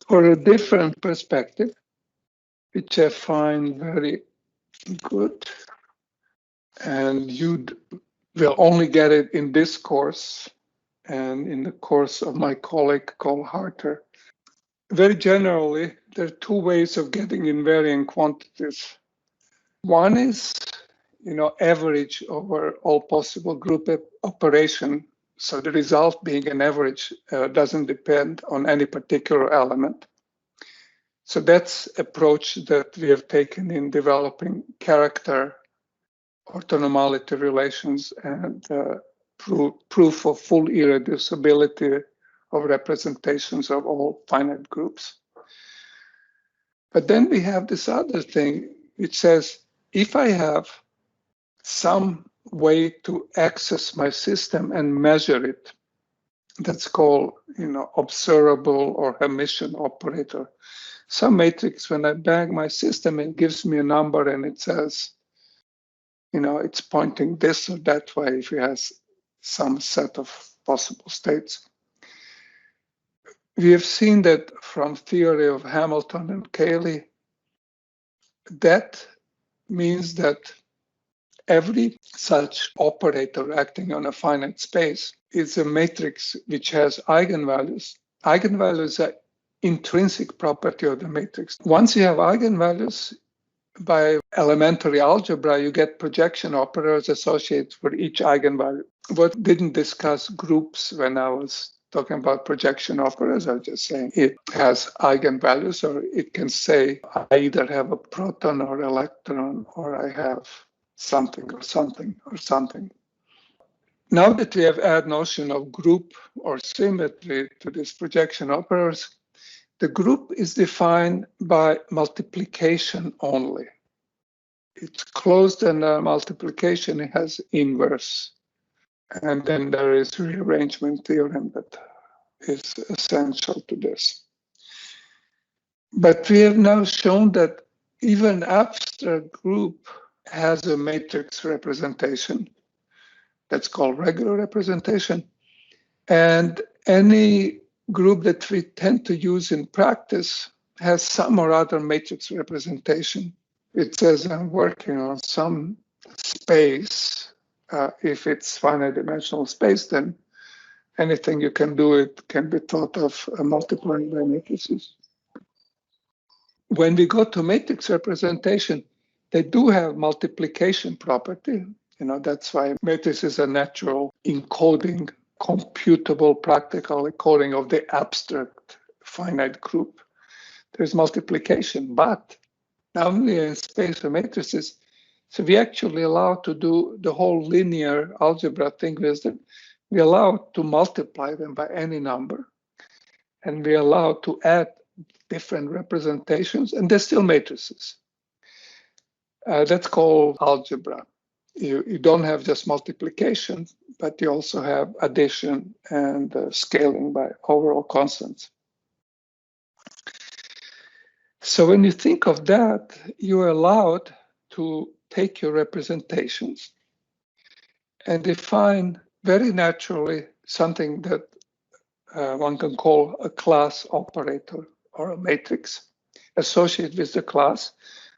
for a different perspective, which I find very good, and you will only get it in this course and in the course of my colleague Cole Harter. Very generally, there are two ways of getting invariant quantities. One is, average over all possible group operation. So the result being an average doesn't depend on any particular element. So that's approach that we have taken in developing character orthonormality relations and proof of full irreducibility of representations of all finite groups. But then we have this other thing which says, if I have some way to access my system and measure it, that's called, observable or Hermitian operator. Some matrix, when I bang my system, it gives me a number and it says, it's pointing this or that way if it has some set of possible states. We have seen that from theory of Hamilton and Cayley, that means that every such operator acting on a finite space is a matrix which has eigenvalues. Eigenvalues are intrinsic property of the matrix. Once you have eigenvalues, by elementary algebra, you get projection operators associated with each eigenvalue. But didn't discuss groups when I was talking about projection operators. I was just saying it has eigenvalues, or it can say I either have a proton or electron, or I have something or something or something. Now that we have added notion of group or symmetry to these projection operators, the group is defined by multiplication only. It's closed under multiplication, it has inverse. And then there is rearrangement theorem that is essential to this. But we have now shown that even abstract group has a matrix representation that's called regular representation. And any group that we tend to use in practice has some or other matrix representation. It says I'm working on some space. If it's finite dimensional space, then anything you can do, it can be thought of multiplying by matrices. When we go to matrix representation, they do have multiplication property. That's why matrices are natural encoding, computable practical encoding of the abstract finite group. There's multiplication, but now we are in space for matrices, so we actually allow to do the whole linear algebra thing with them. We allow to multiply them by any number, and we allow to add different representations, and they're still matrices. That's called algebra. You don't have just multiplication, but you also have addition and scaling by overall constants. So when you think of that, you're allowed to take your representations and define very naturally something that one can call a class operator or a matrix associated with the class.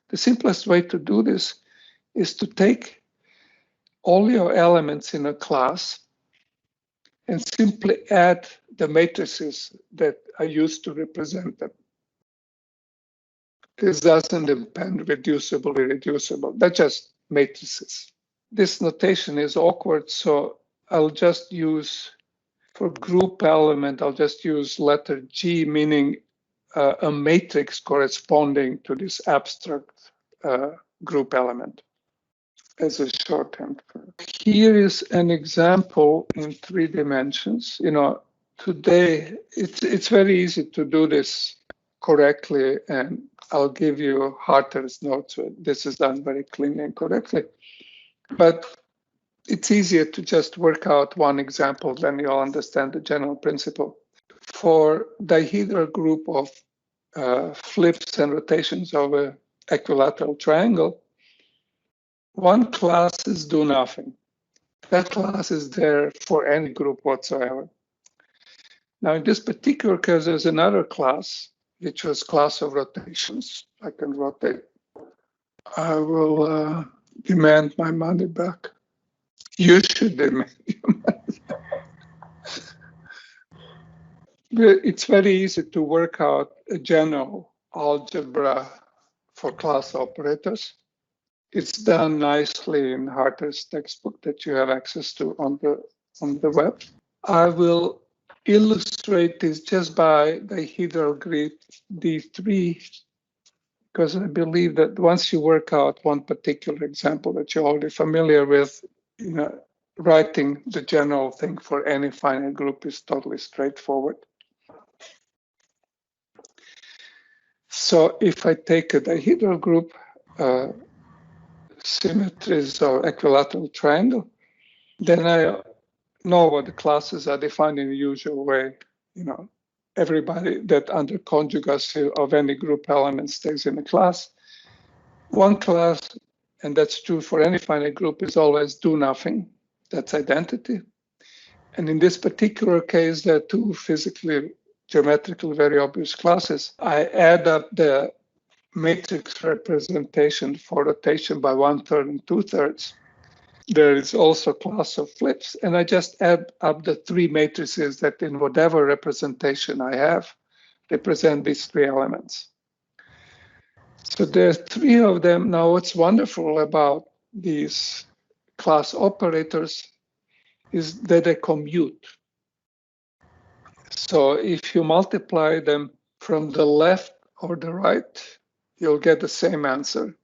The simplest way to do this is to take all your elements in a class and simply add the matrices that are used to represent them. This doesn't depend reducible, irreducible. They're just matrices. This notation is awkward, so I'll just use, for group element, I'll just use letter G, meaning a matrix corresponding to this abstract group element as a shorthand. Here is an example in 3 dimensions. Today it's very easy to do this correctly, and I'll give you Harter's notes. This is done very cleanly and correctly. But it's easier to just work out one example, then you'll understand the general principle. For dihedral group of flips and rotations of an equilateral triangle, one class is do nothing. That class is there for any group whatsoever. Now, in this particular case, there's another class which was class of rotations. I can rotate. I will demand my money back. You should demand your money back. It's very easy to work out a general algebra for class operators. It's done nicely in Harter's textbook that you have access to on the web. I will illustrate this just by dihedral grid D3, because I believe that once you work out one particular example that you're already familiar with, writing the general thing for any finite group is totally straightforward. So if I take a dihedral group, symmetries of equilateral triangle, then I know what the classes are defined in the usual way. Everybody that under conjugacy of any group element stays in a class. One class, and that's true for any finite group, is always do nothing. That's identity. And in this particular case, there are two physically, geometrically very obvious classes. I add up the matrix representation for rotation by 1/3 and 2/3. There is also a class of flips, and I just add up the three matrices that in whatever representation I have represent these three elements. So there's three of them. Now, what's wonderful about these class operators is that they commute. So if you multiply them from the left or the right, you'll get the same answer.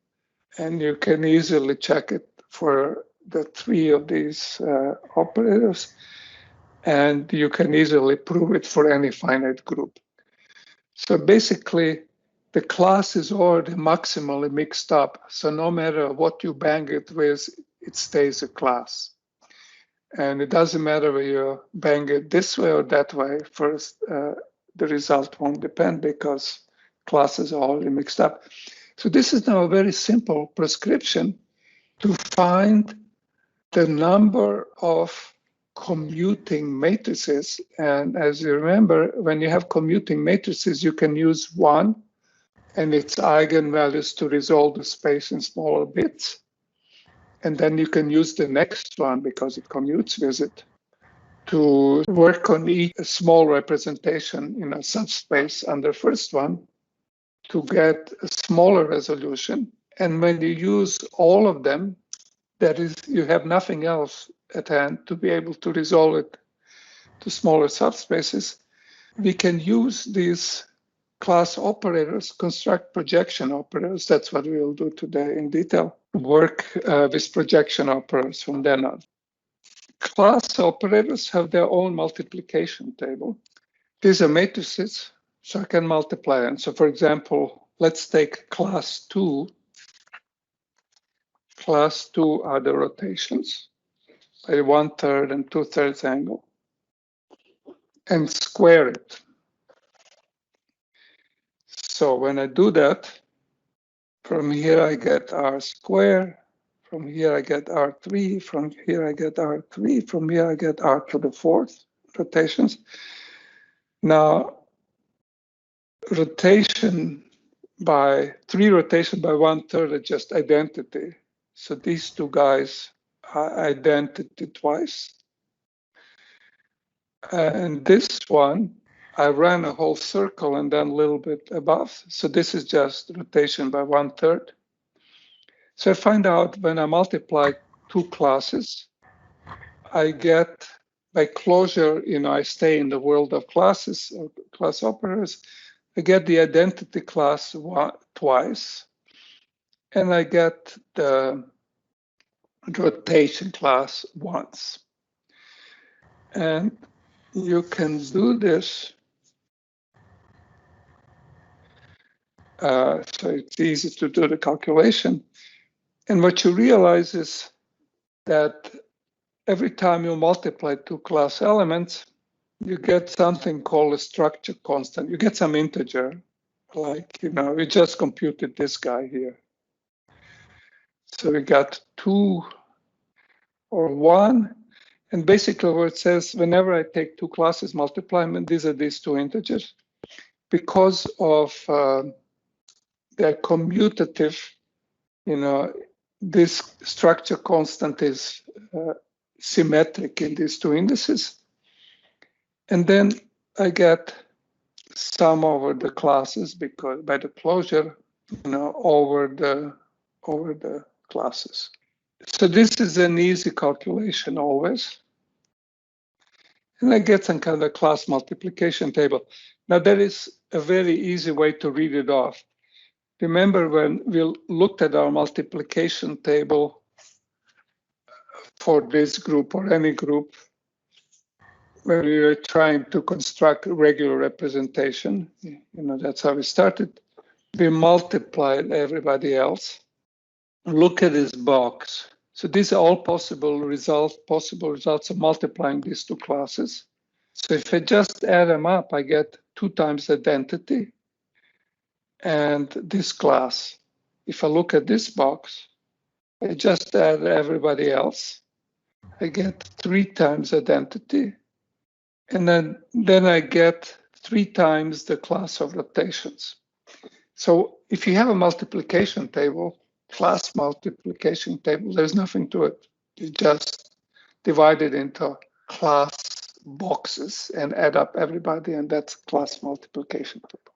And you can easily check it for the three of these operators. And you can easily prove it for any finite group. So basically, the class is already maximally mixed up. So no matter what you bang it with, it stays a class. And it doesn't matter whether you bang it this way or that way. First, the result won't depend because classes are already mixed up. So this is now a very simple prescription to find the number of commuting matrices. And as you remember, when you have commuting matrices, you can use one and its eigenvalues to resolve the space in smaller bits. And then you can use the next one, because it commutes with it, to work on each small representation in a subspace under first one to get a smaller resolution. And when you use all of them, that is, you have nothing else at hand to be able to resolve it to smaller subspaces. We can use these class operators, construct projection operators. That's what we will do today in detail. Work with projection operators from then on. Class operators have their own multiplication table. These are matrices, so I can multiply them. So for example, let's take class 2. Class 2 are the rotations by 1/3 and 2/3 angle, and square it. So when I do that, from here I get R squared, from here I get R3, from here I get R3, from here I get R to the 4th rotations. Now, rotation by 3 rotation by 1/3 are just identity. So these two guys are identity twice. And this one, I ran a whole circle and then a little bit above. So this is just rotation by 1/3. So I find out when I multiply two classes, I get, by closure, I stay in the world of classes, or class operators, I get the identity class twice, and I get the rotation class once. And you can do this. So it's easy to do the calculation. And what you realize is that every time you multiply two class elements, you get something called a structure constant. You get some integer, like, we just computed this guy here. So we got 2 or 1. And basically what it says, whenever I take two classes, multiply them, these are these two integers. because of their commutative, this structure constant is symmetric in these two indices. And then I get sum over the classes because by the closure, over the classes. So this is an easy calculation always. And I get some kind of class multiplication table. Now there is a very easy way to read it off. Remember when we looked at our multiplication table for this group or any group, when we were trying to construct a regular representation, that's how we started. We multiplied everybody else. Look at this box. So these are all possible results of multiplying these two classes. So if I just add them up, I get 2 times identity and this class. If I look at this box, I just add everybody else. I get 3 times identity. And then I get 3 times the class of rotations. So if you have a multiplication table, class multiplication table, there's nothing to it. You just divide it into class boxes and add up everybody, and that's class multiplication table.